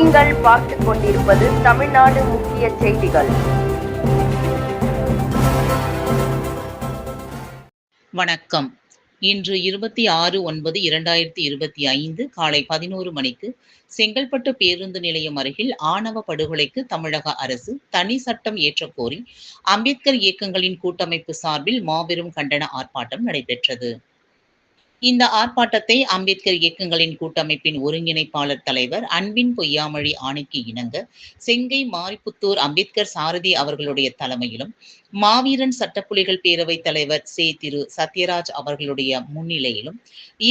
நீங்கள் பார்த்துக் கொண்டிருப்பது தமிழ்நாடு முக்கிய செய்திகள். வணக்கம். இன்று 26/9/2025 காலை 11 மணிக்கு செங்கல்பட்டு பேருந்து நிலையம் அருகில் ஆணவ படுகொலைக்கு தமிழக அரசு தனி சட்டம் இயற்றக் கோரி அம்பேத்கர் இயக்கங்களின் கூட்டமைப்பு சார்பில் மாபெரும் கண்டன ஆர்ப்பாட்டம் நடைபெற்றது. இந்த ஆர்ப்பாட்டத்தை அம்பேத்கர் இயக்கங்களின் கூட்டமைப்பின் ஒருங்கிணைப்பாளர் தலைவர் அன்பின் பொய்யாமொழி ஆணைக்கு இணங்க செங்கை மாரிப்புத்தூர் அம்பேத்கர் சாரதி அவர்களுடைய தலைமையிலும், மாவீரன் சட்டப்புலிகள் பேரவைத் தலைவர் திரு சத்யராஜ் அவர்களுடைய முன்னிலையிலும்,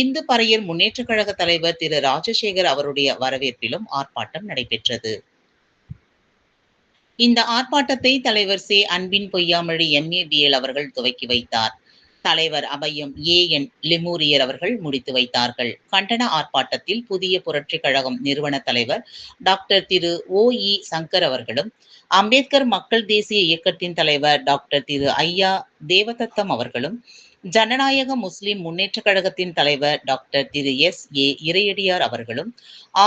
இந்து பறையர் முன்னேற்றக் கழக தலைவர் திரு ராஜசேகர் அவருடைய வரவேற்பிலும் ஆர்ப்பாட்டம் நடைபெற்றது. இந்த ஆர்ப்பாட்டத்தை தலைவர் அன்பின் பொய்யாமொழி MABL அவர்கள் துவக்கி வைத்தார். தலைவர் அபயம் AN லெமூரியர் அவர்கள் முடித்து வைத்தார்கள். கண்டன ஆர்ப்பாட்டத்தில் புதிய புரட்சிக் கழகம் நிறுவன தலைவர் டாக்டர் திரு OE சங்கர் அவர்களும், அம்பேத்கர் மக்கள் தேசிய இயக்கத்தின் தலைவர் டாக்டர் திரு ஐயா தேவதத்தம் அவர்களும், ஜனநாயக முஸ்லிம் முன்னேற்ற கழகத்தின் தலைவர் டாக்டர் திரு SA இறையடியார் அவர்களும்,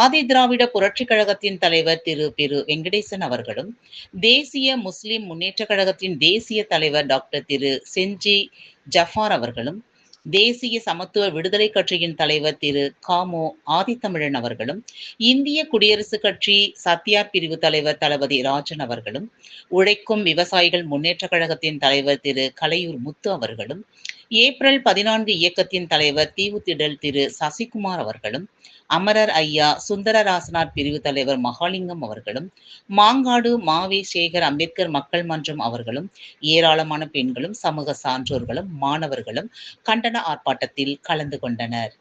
ஆதி திராவிட புரட்சிக் கழகத்தின் தலைவர் திரு வெங்கடேசன் அவர்களும், தேசிய முஸ்லிம் முன்னேற்ற கழகத்தின் தேசிய தலைவர் டாக்டர் திரு செஞ்சி ஜஃபார் அவர்களும், தேசிய சமத்துவ விடுதலை கட்சியின் தலைவர் திரு காமோ ஆதித்தமிழன் அவர்களும், இந்திய குடியரசுக் கட்சி சத்தியார் பிரிவு தலைவர் தளபதி ராஜன் அவர்களும், உழைக்கும் விவசாயிகள் முன்னேற்ற கழகத்தின் தலைவர் திரு கலையூர் முத்து அவர்களும், ஏப்ரல் 14 இயக்கத்தின் தலைவர் தீவுத்திடல் திரு சசிகுமார் அவர்களும், அமரர் ஐயா சுந்தரராசனார் பிரிவு தலைவர் மகாலிங்கம் அவர்களும், மாங்காடு மாவே சேகர் அம்பேத்கர் மக்கள் மன்றம் அவர்களும், ஏராளமான பெண்களும் சமூக சான்றோர்களும் மாணவர்களும் கண்டன ஆர்ப்பாட்டத்தில் கலந்து கொண்டனர்.